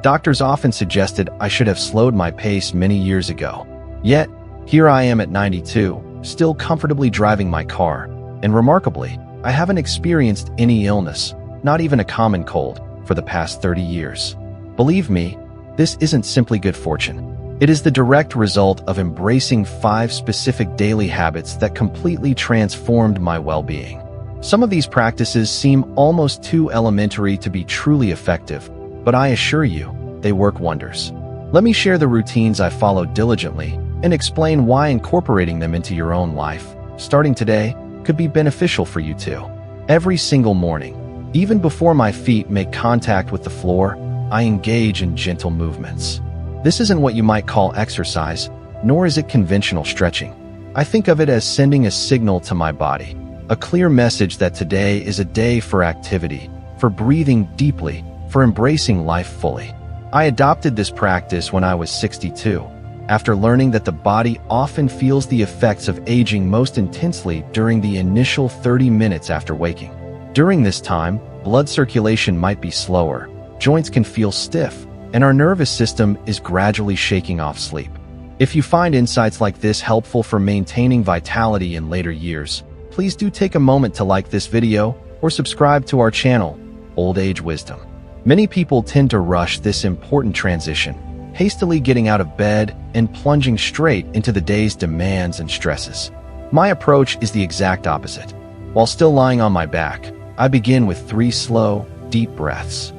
Doctors often suggested I should have slowed my pace many years ago. Yet, here I am at 92, still comfortably driving my car, and remarkably, I haven't experienced any illness, not even a common cold, for the past 30 years. Believe me, this isn't simply good fortune. It is the direct result of embracing 5 specific daily habits that completely transformed my well-being. Some of these practices seem almost too elementary to be truly effective, but I assure you, they work wonders. Let me share the routines I follow diligently and explain why incorporating them into your own life, starting today, could be beneficial for you too. Every single morning, even before my feet make contact with the floor, I engage in gentle movements. This isn't what you might call exercise, nor is it conventional stretching. I think of it as sending a signal to my body, a clear message that today is a day for activity, for breathing deeply, for embracing life fully. I adopted this practice when I was 62, after learning that the body often feels the effects of aging most intensely during the initial 30 minutes after waking. During this time, blood circulation might be slower, joints can feel stiff, and our nervous system is gradually shaking off sleep. If you find insights like this helpful for maintaining vitality in later years, please do take a moment to like this video or subscribe to our channel, Old Age Wisdom. Many people tend to rush this important transition, hastily getting out of bed and plunging straight into the day's demands and stresses. My approach is the exact opposite. While still lying on my back, I begin with 3 slow, deep breaths.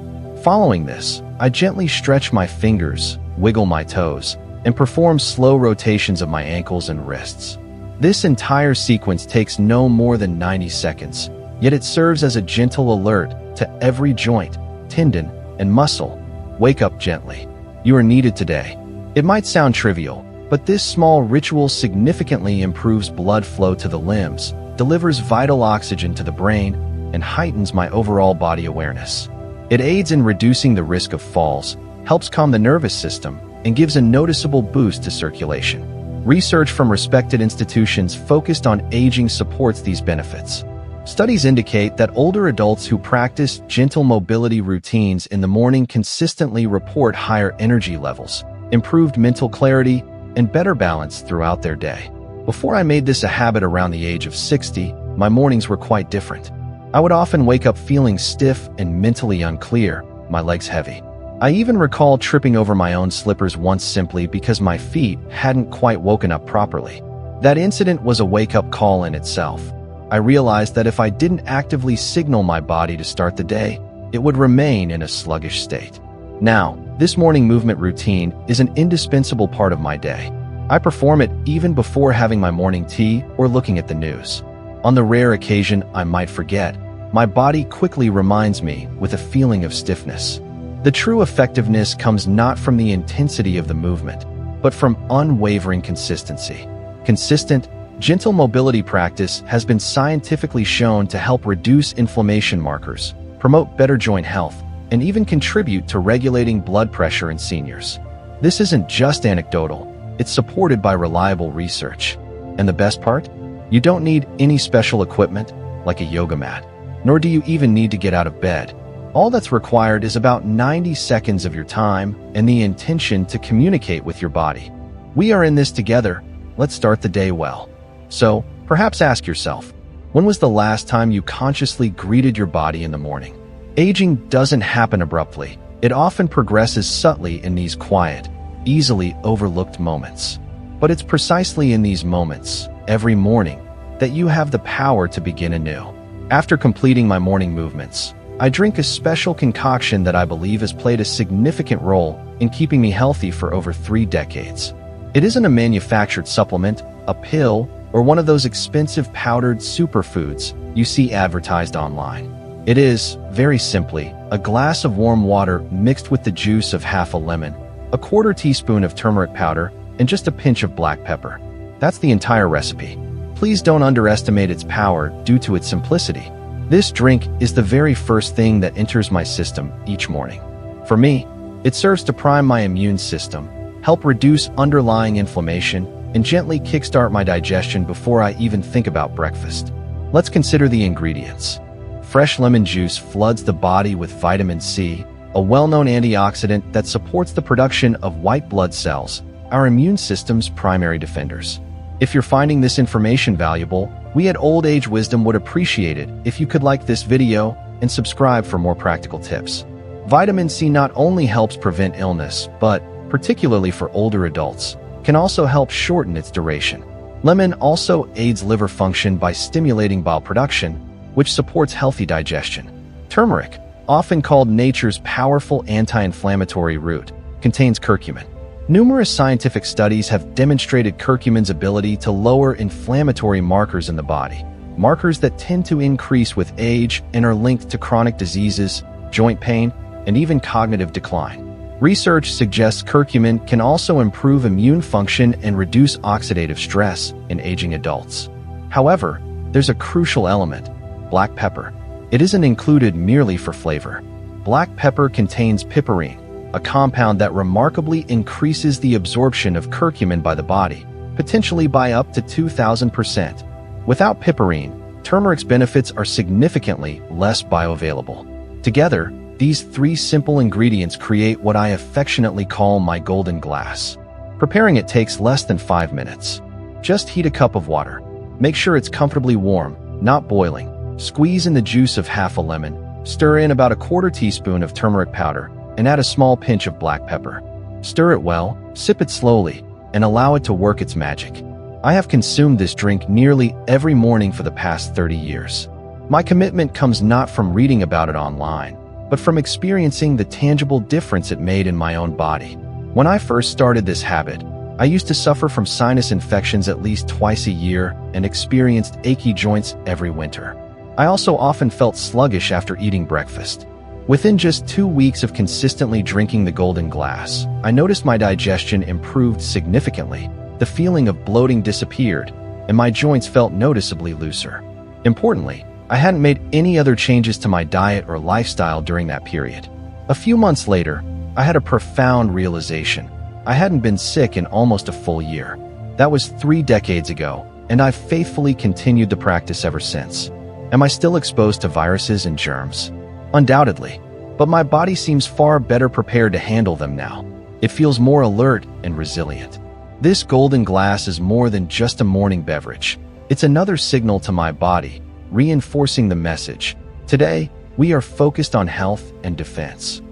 Following this, I gently stretch my fingers, wiggle my toes, and perform slow rotations of my ankles and wrists. This entire sequence takes no more than 90 seconds, yet it serves as a gentle alert to every joint, tendon, and muscle. Wake up gently. You are needed today. It might sound trivial, but this small ritual significantly improves blood flow to the limbs, delivers vital oxygen to the brain, and heightens my overall body awareness. It aids in reducing the risk of falls, helps calm the nervous system, and gives a noticeable boost to circulation. Research from respected institutions focused on aging supports these benefits. Studies indicate that older adults who practice gentle mobility routines in the morning consistently report higher energy levels, improved mental clarity, and better balance throughout their day. Before I made this a habit around the age of 60, my mornings were quite different. I would often wake up feeling stiff and mentally unclear, my legs heavy. I even recall tripping over my own slippers once simply because my feet hadn't quite woken up properly. That incident was a wake-up call in itself. I realized that if I didn't actively signal my body to start the day, it would remain in a sluggish state. Now, this morning movement routine is an indispensable part of my day. I perform it even before having my morning tea or looking at the news. On the rare occasion I might forget, my body quickly reminds me with a feeling of stiffness. The true effectiveness comes not from the intensity of the movement, but from unwavering consistency. Consistent, gentle mobility practice has been scientifically shown to help reduce inflammation markers, promote better joint health, and even contribute to regulating blood pressure in seniors. This isn't just anecdotal, it's supported by reliable research. And the best part? You don't need any special equipment, like a yoga mat, nor do you even need to get out of bed. All that's required is about 90 seconds of your time and the intention to communicate with your body. We are in this together, let's start the day well. So, perhaps ask yourself, when was the last time you consciously greeted your body in the morning? Aging doesn't happen abruptly. It often progresses subtly in these quiet, easily overlooked moments. But it's precisely in these moments, every morning, that you have the power to begin anew. After completing my morning movements, I drink a special concoction that I believe has played a significant role in keeping me healthy for over 3 decades. It isn't a manufactured supplement, a pill, or one of those expensive powdered superfoods you see advertised online. It is, very simply, a glass of warm water mixed with the juice of half a lemon, a 1/4 teaspoon of turmeric powder, and just a pinch of black pepper. That's the entire recipe. Please don't underestimate its power due to its simplicity. This drink is the very first thing that enters my system each morning. For me, it serves to prime my immune system, help reduce underlying inflammation, and gently kickstart my digestion before I even think about breakfast. Let's consider the ingredients. Fresh lemon juice floods the body with vitamin C, a well-known antioxidant that supports the production of white blood cells, our immune system's primary defenders. If you're finding this information valuable, we at Old Age Wisdom would appreciate it if you could like this video and subscribe for more practical tips. Vitamin C not only helps prevent illness, but, particularly for older adults, can also help shorten its duration. Lemon also aids liver function by stimulating bile production, which supports healthy digestion. Turmeric, often called nature's powerful anti-inflammatory root, contains curcumin. Numerous scientific studies have demonstrated curcumin's ability to lower inflammatory markers in the body, markers that tend to increase with age and are linked to chronic diseases, joint pain, and even cognitive decline. Research suggests curcumin can also improve immune function and reduce oxidative stress in aging adults. However, there's a crucial element: black pepper. It isn't included merely for flavor. Black pepper contains piperine, a compound that remarkably increases the absorption of curcumin by the body, potentially by up to 2,000%. Without piperine, turmeric's benefits are significantly less bioavailable. Together, these three simple ingredients create what I affectionately call my golden glass. Preparing it takes less than 5 minutes. Just heat a cup of water. Make sure it's comfortably warm, not boiling. Squeeze in the juice of half a lemon, stir in about a quarter teaspoon of turmeric powder, and add a small pinch of black pepper. Stir it well, sip it slowly, and allow it to work its magic. I have consumed this drink nearly every morning for the past 30 years. My commitment comes not from reading about it online, but from experiencing the tangible difference it made in my own body. When I first started this habit, I used to suffer from sinus infections at least twice a year and experienced achy joints every winter. I also often felt sluggish after eating breakfast. Within just 2 weeks of consistently drinking the golden glass, I noticed my digestion improved significantly, the feeling of bloating disappeared, and my joints felt noticeably looser. Importantly, I hadn't made any other changes to my diet or lifestyle during that period. A few months later, I had a profound realization. I hadn't been sick in almost a full year. That was 3 decades ago, and I've faithfully continued the practice ever since. Am I still exposed to viruses and germs? Undoubtedly, but my body seems far better prepared to handle them now. It feels more alert and resilient. This golden glass is more than just a morning beverage. It's another signal to my body, reinforcing the message: today, we are focused on health and defense.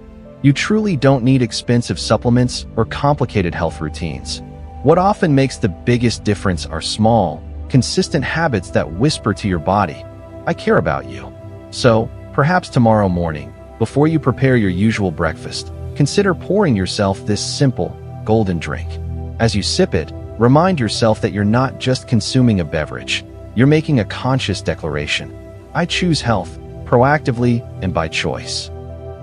You truly don't need expensive supplements or complicated health routines. What often makes the biggest difference are small, consistent habits that whisper to your body, "I care about you." So, perhaps tomorrow morning, before you prepare your usual breakfast, consider pouring yourself this simple, golden drink. As you sip it, remind yourself that you're not just consuming a beverage. You're making a conscious declaration. I choose health, proactively and by choice.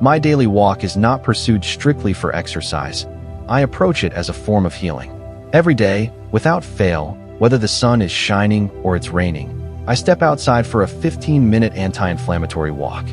My daily walk is not pursued strictly for exercise. I approach it as a form of healing. Every day, without fail, whether the sun is shining or it's raining, I step outside for a 15-minute anti-inflammatory walk.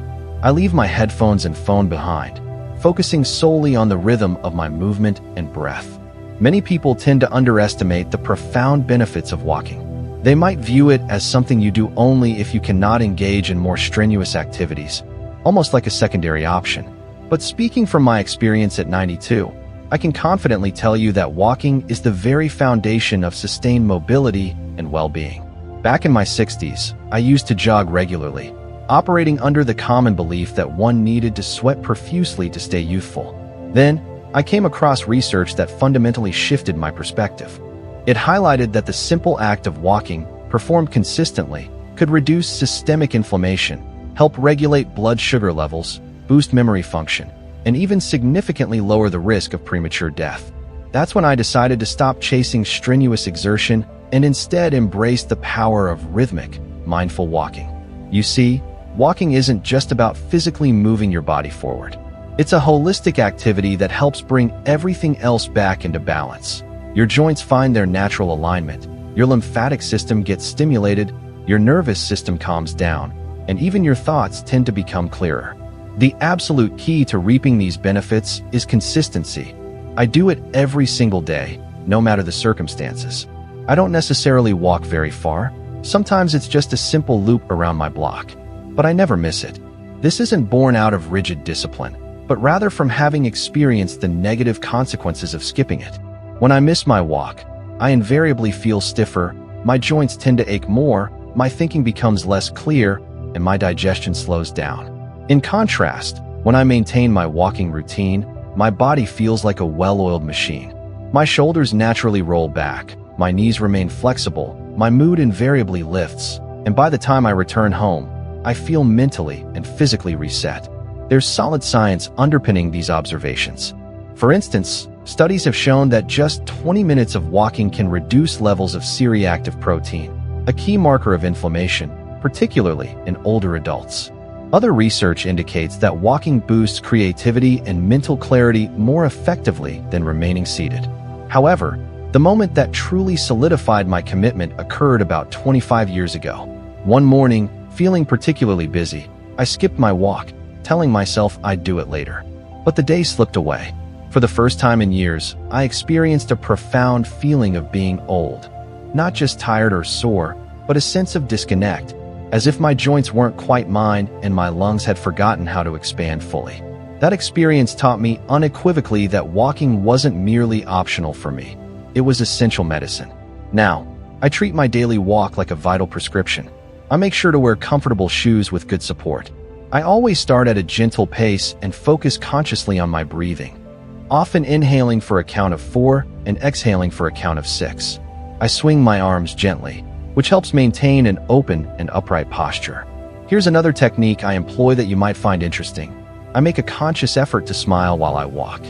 I leave my headphones and phone behind, focusing solely on the rhythm of my movement and breath. Many people tend to underestimate the profound benefits of walking. They might view it as something you do only if you cannot engage in more strenuous activities, almost like a secondary option. But speaking from my experience at 92, I can confidently tell you that walking is the very foundation of sustained mobility and well-being. Back in my 60s, I used to jog regularly, operating under the common belief that one needed to sweat profusely to stay youthful. Then, I came across research that fundamentally shifted my perspective. It highlighted that the simple act of walking, performed consistently, could reduce systemic inflammation, help regulate blood sugar levels, boost memory function, and even significantly lower the risk of premature death. That's when I decided to stop chasing strenuous exertion and instead embrace the power of rhythmic, mindful walking. You see, walking isn't just about physically moving your body forward. It's a holistic activity that helps bring everything else back into balance. Your joints find their natural alignment, your lymphatic system gets stimulated, your nervous system calms down, and even your thoughts tend to become clearer. The absolute key to reaping these benefits is consistency. I do it every single day, no matter the circumstances. I don't necessarily walk very far. Sometimes it's just a simple loop around my block, but I never miss it. This isn't born out of rigid discipline. but rather from having experienced the negative consequences of skipping it. When I miss my walk, I invariably feel stiffer, my joints tend to ache more, my thinking becomes less clear, and my digestion slows down. In contrast, when I maintain my walking routine, my body feels like a well-oiled machine. My shoulders naturally roll back, my knees remain flexible, my mood invariably lifts, and by the time I return home, I feel mentally and physically reset. There's solid science underpinning these observations. For instance, studies have shown that just 20 minutes of walking can reduce levels of C-reactive protein, a key marker of inflammation, particularly in older adults. Other research indicates that walking boosts creativity and mental clarity more effectively than remaining seated. However, the moment that truly solidified my commitment occurred about 25 years ago. One morning, feeling particularly busy, I skipped my walk, telling myself I'd do it later. But the day slipped away. For the first time in years, I experienced a profound feeling of being old. Not just tired or sore, but a sense of disconnect, as if my joints weren't quite mine and my lungs had forgotten how to expand fully. That experience taught me unequivocally that walking wasn't merely optional for me. It was essential medicine. Now, I treat my daily walk like a vital prescription. I make sure to wear comfortable shoes with good support. I always start at a gentle pace and focus consciously on my breathing, often inhaling for a count of 4 and exhaling for a count of 6. I swing my arms gently, which helps maintain an open and upright posture. Here's another technique I employ that you might find interesting. I make a conscious effort to smile while I walk.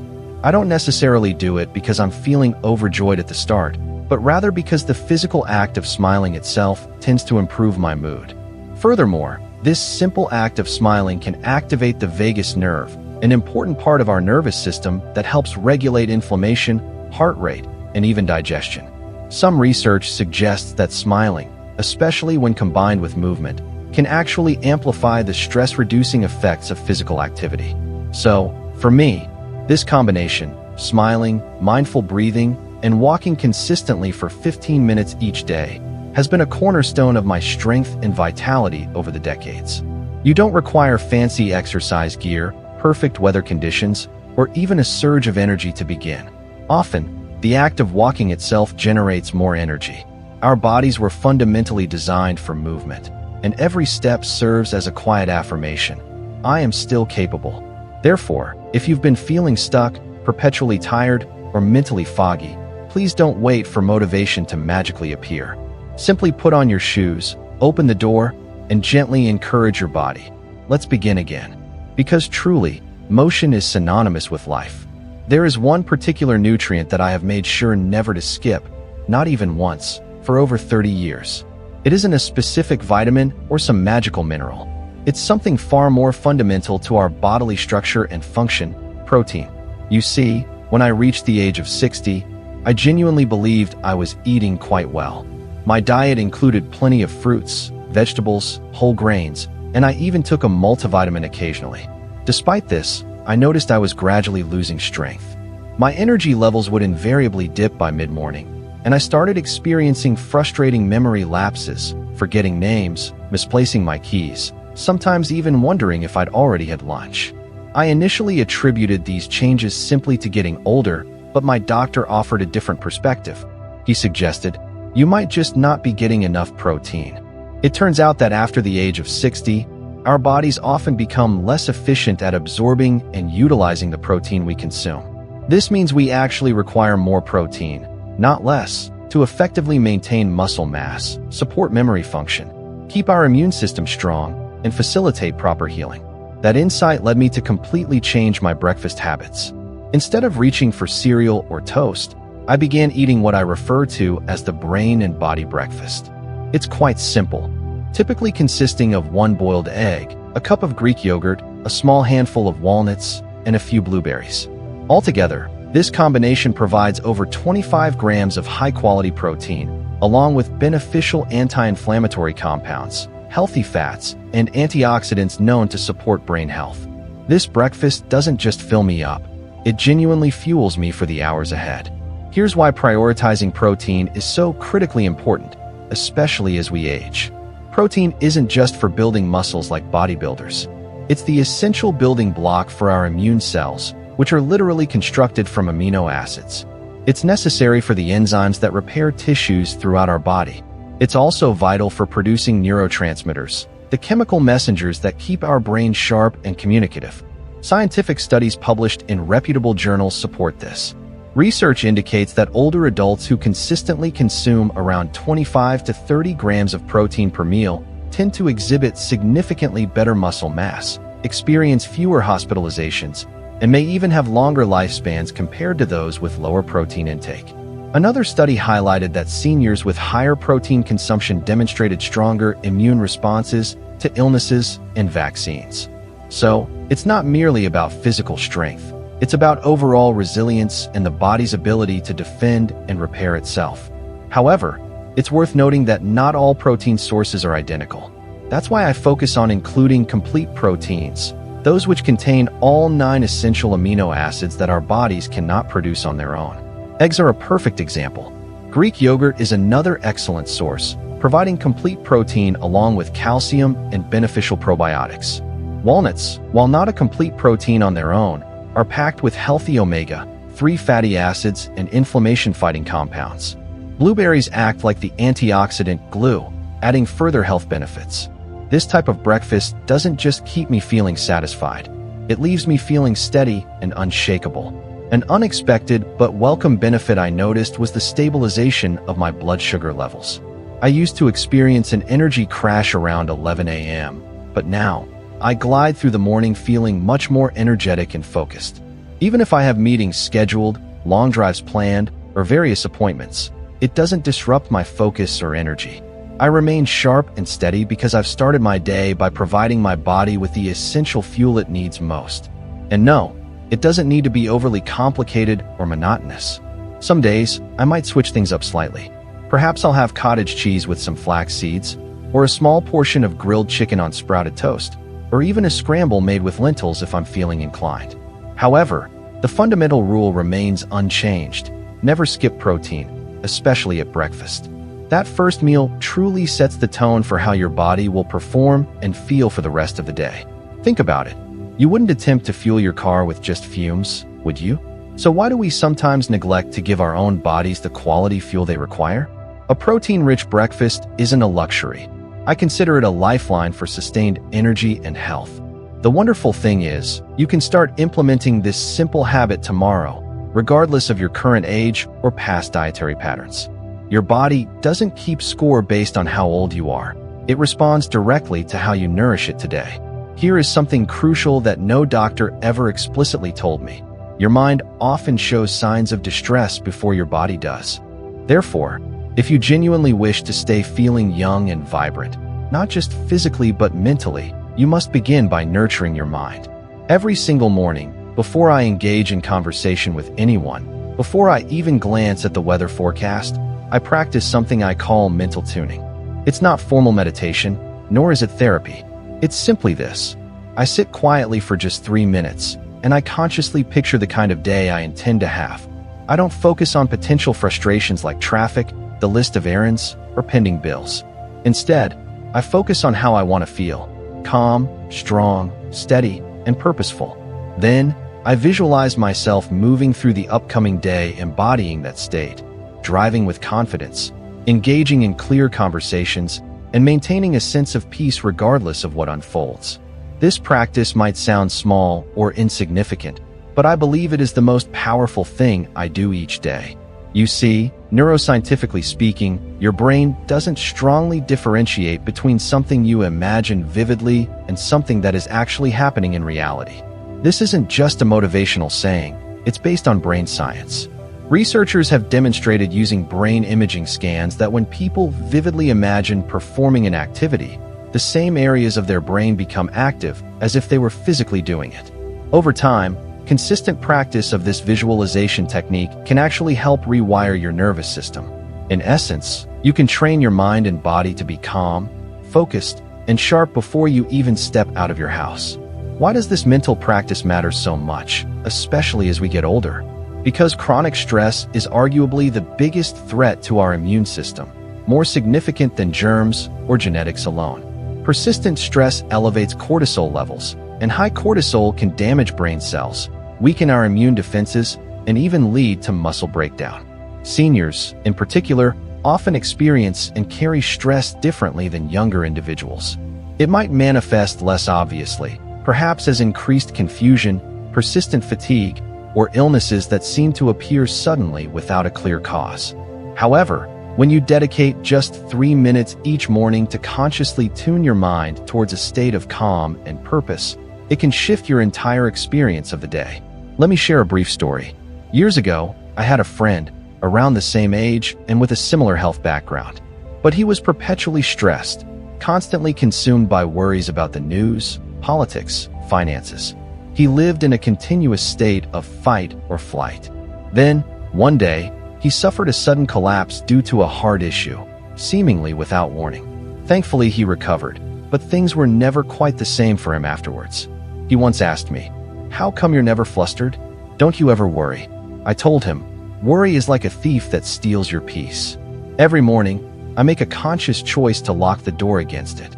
I don't necessarily do it because I'm feeling overjoyed at the start, but rather because the physical act of smiling itself tends to improve my mood. Furthermore, this simple act of smiling can activate the vagus nerve, an important part of our nervous system that helps regulate inflammation, heart rate, and even digestion. Some research suggests that smiling, especially when combined with movement, can actually amplify the stress-reducing effects of physical activity. So, for me, this combination, smiling, mindful breathing, and walking consistently for 15 minutes each day, has been a cornerstone of my strength and vitality over the decades. You don't require fancy exercise gear, perfect weather conditions, or even a surge of energy to begin. Often, the act of walking itself generates more energy. Our bodies were fundamentally designed for movement, and every step serves as a quiet affirmation. I am still capable. Therefore, if you've been feeling stuck, perpetually tired, or mentally foggy, please don't wait for motivation to magically appear. Simply put on your shoes, open the door, and gently encourage your body. Let's begin again. Because truly, motion is synonymous with life. There is one particular nutrient that I have made sure never to skip, not even once, for over 30 years. It isn't a specific vitamin or some magical mineral. It's something far more fundamental to our bodily structure and function: protein. You see, when I reached the age of 60, I genuinely believed I was eating quite well. My diet included plenty of fruits, vegetables, whole grains, and I even took a multivitamin occasionally. Despite this, I noticed I was gradually losing strength. My energy levels would invariably dip by mid-morning, and I started experiencing frustrating memory lapses, forgetting names, misplacing my keys, sometimes even wondering if I'd already had lunch. I initially attributed these changes simply to getting older, but my doctor offered a different perspective. He suggested, "You might just not be getting enough protein." It turns out that after the age of 60, our bodies often become less efficient at absorbing and utilizing the protein we consume. This means we actually require more protein, not less, to effectively maintain muscle mass, support memory function, keep our immune system strong, and facilitate proper healing. That insight led me to completely change my breakfast habits. Instead of reaching for cereal or toast, I began eating what I refer to as the brain and body breakfast. It's quite simple, typically consisting of one boiled egg, a cup of Greek yogurt, a small handful of walnuts, and a few blueberries. Altogether, this combination provides over 25 grams of high-quality protein, along with beneficial anti-inflammatory compounds, healthy fats, and antioxidants known to support brain health. This breakfast doesn't just fill me up, it genuinely fuels me for the hours ahead. Here's why prioritizing protein is so critically important, especially as we age. Protein isn't just for building muscles like bodybuilders. It's the essential building block for our immune cells, which are literally constructed from amino acids. It's necessary for the enzymes that repair tissues throughout our body. It's also vital for producing neurotransmitters, the chemical messengers that keep our brains sharp and communicative. Scientific studies published in reputable journals support this. Research indicates that older adults who consistently consume around 25 to 30 grams of protein per meal tend to exhibit significantly better muscle mass, experience fewer hospitalizations, and may even have longer lifespans compared to those with lower protein intake. Another study highlighted that seniors with higher protein consumption demonstrated stronger immune responses to illnesses and vaccines. So, it's not merely about physical strength. It's about overall resilience and the body's ability to defend and repair itself. However, it's worth noting that not all protein sources are identical. That's why I focus on including complete proteins, those which contain all 9 essential amino acids that our bodies cannot produce on their own. Eggs are a perfect example. Greek yogurt is another excellent source, providing complete protein along with calcium and beneficial probiotics. Walnuts, while not a complete protein on their own, are packed with healthy omega-3 fatty acids and inflammation-fighting compounds. Blueberries act like the antioxidant glue, adding further health benefits. This type of breakfast doesn't just keep me feeling satisfied. It leaves me feeling steady and unshakable. An unexpected but welcome benefit I noticed was the stabilization of my blood sugar levels. I used to experience an energy crash around 11 a.m., but now, I glide through the morning feeling much more energetic and focused. Even if I have meetings scheduled, long drives planned, or various appointments, it doesn't disrupt my focus or energy. I remain sharp and steady because I've started my day by providing my body with the essential fuel it needs most. And no, it doesn't need to be overly complicated or monotonous. Some days, I might switch things up slightly. Perhaps I'll have cottage cheese with some flax seeds, or a small portion of grilled chicken on sprouted toast, or even a scramble made with lentils if I'm feeling inclined. However, the fundamental rule remains unchanged. Never skip protein, especially at breakfast. That first meal truly sets the tone for how your body will perform and feel for the rest of the day. Think about it. You wouldn't attempt to fuel your car with just fumes, would you? So why do we sometimes neglect to give our own bodies the quality fuel they require? A protein-rich breakfast isn't a luxury. I consider it a lifeline for sustained energy and health. The wonderful thing is, you can start implementing this simple habit tomorrow, regardless of your current age or past dietary patterns. Your body doesn't keep score based on how old you are. It responds directly to how you nourish it today. Here is something crucial that no doctor ever explicitly told me. Your mind often shows signs of distress before your body does. Therefore, if you genuinely wish to stay feeling young and vibrant, not just physically but mentally, you must begin by nurturing your mind. Every single morning, before I engage in conversation with anyone, before I even glance at the weather forecast, I practice something I call mental tuning. It's not formal meditation, nor is it therapy. It's simply this. I sit quietly for just 3 minutes, and I consciously picture the kind of day I intend to have. I don't focus on potential frustrations like traffic, the list of errands, or pending bills. Instead, I focus on how I want to feel: calm, strong, steady, and purposeful. Then, I visualize myself moving through the upcoming day embodying that state, driving with confidence, engaging in clear conversations, and maintaining a sense of peace regardless of what unfolds. This practice might sound small or insignificant, but I believe it is the most powerful thing I do each day. You see, neuroscientifically speaking, your brain doesn't strongly differentiate between something you imagine vividly and something that is actually happening in reality. This isn't just a motivational saying, it's based on brain science. Researchers have demonstrated using brain imaging scans that when people vividly imagine performing an activity, the same areas of their brain become active as if they were physically doing it. Over time, consistent practice of this visualization technique can actually help rewire your nervous system. In essence, you can train your mind and body to be calm, focused, and sharp before you even step out of your house. Why does this mental practice matter so much, especially as we get older? Because chronic stress is arguably the biggest threat to our immune system, more significant than germs or genetics alone. Persistent stress elevates cortisol levels, and high cortisol can damage brain cells, weaken our immune defenses, and even lead to muscle breakdown. Seniors, in particular, often experience and carry stress differently than younger individuals. It might manifest less obviously, perhaps as increased confusion, persistent fatigue, or illnesses that seem to appear suddenly without a clear cause. However, when you dedicate just 3 minutes each morning to consciously tune your mind towards a state of calm and purpose, it can shift your entire experience of the day. Let me share a brief story. Years ago, I had a friend, around the same age and with a similar health background. But he was perpetually stressed, constantly consumed by worries about the news, politics, finances. He lived in a continuous state of fight or flight. Then, one day, he suffered a sudden collapse due to a heart issue, seemingly without warning. Thankfully, he recovered, but things were never quite the same for him afterwards. He once asked me, "How come you're never flustered? Don't you ever worry?" I told him, "Worry is like a thief that steals your peace. Every morning, I make a conscious choice to lock the door against it.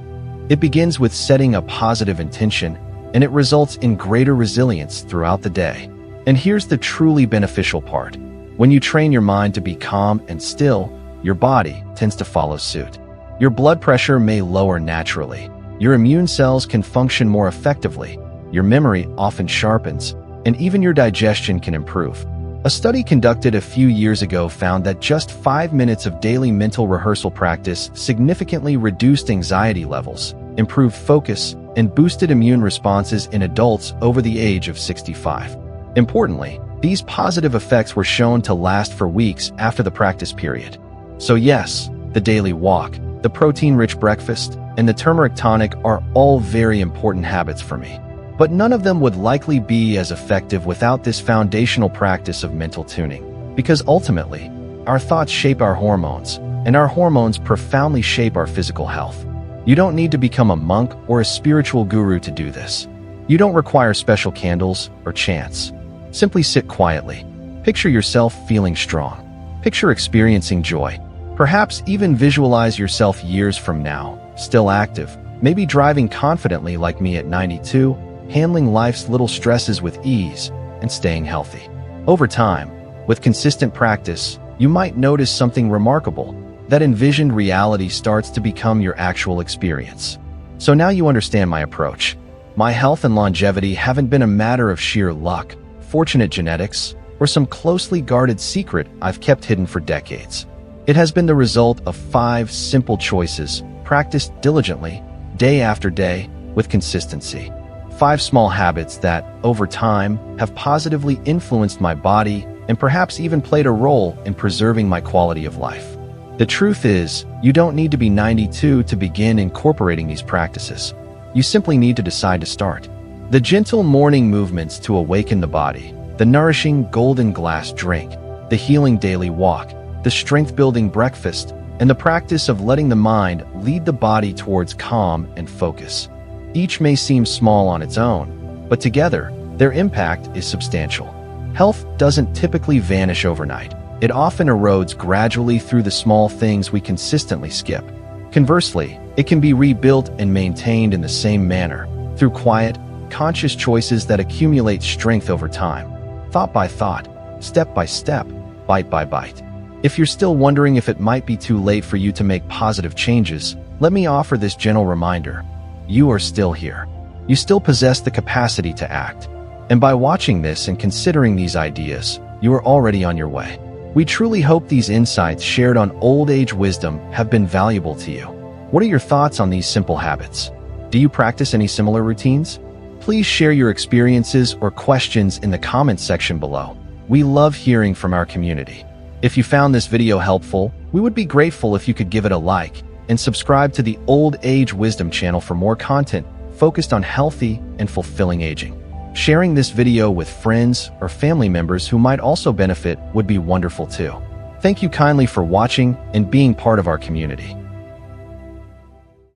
It begins with setting a positive intention, and it results in greater resilience throughout the day. And here's the truly beneficial part. When you train your mind to be calm and still, your body tends to follow suit. Your blood pressure may lower naturally. Your immune cells can function more effectively. Your memory often sharpens, and even your digestion can improve. A study conducted a few years ago found that just 5 minutes of daily mental rehearsal practice significantly reduced anxiety levels, improved focus, and boosted immune responses in adults over the age of 65. Importantly, these positive effects were shown to last for weeks after the practice period. So yes, the daily walk, the protein-rich breakfast, and the turmeric tonic are all very important habits for me. But none of them would likely be as effective without this foundational practice of mental tuning. Because ultimately, our thoughts shape our hormones, and our hormones profoundly shape our physical health. You don't need to become a monk or a spiritual guru to do this. You don't require special candles or chants. Simply sit quietly. Picture yourself feeling strong. Picture experiencing joy. Perhaps even visualize yourself years from now, still active, maybe driving confidently like me at 92, handling life's little stresses with ease, and staying healthy. Over time, with consistent practice, you might notice something remarkable. That envisioned reality starts to become your actual experience. So now you understand my approach. My health and longevity haven't been a matter of sheer luck, fortunate genetics, or some closely guarded secret I've kept hidden for decades. It has been the result of 5 simple choices, practiced diligently, day after day, with consistency. 5 small habits that, over time, have positively influenced my body and perhaps even played a role in preserving my quality of life. The truth is, you don't need to be 92 to begin incorporating these practices. You simply need to decide to start. The gentle morning movements to awaken the body, the nourishing golden glass drink, the healing daily walk, the strength-building breakfast, and the practice of letting the mind lead the body towards calm and focus. Each may seem small on its own, but together, their impact is substantial. Health doesn't typically vanish overnight. It often erodes gradually through the small things we consistently skip. Conversely, it can be rebuilt and maintained in the same manner, through quiet, conscious choices that accumulate strength over time, thought by thought, step by step, bite by bite. If you're still wondering if it might be too late for you to make positive changes, let me offer this gentle reminder. You are still here. You still possess the capacity to act. And by watching this and considering these ideas, you are already on your way. We truly hope these insights shared on Old Age Wisdom have been valuable to you. What are your thoughts on these simple habits? Do you practice any similar routines? Please share your experiences or questions in the comments section below. We love hearing from our community. If you found this video helpful, we would be grateful if you could give it a like and subscribe to the Old Age Wisdom channel for more content focused on healthy and fulfilling aging. Sharing this video with friends or family members who might also benefit would be wonderful too. Thank you kindly for watching and being part of our community.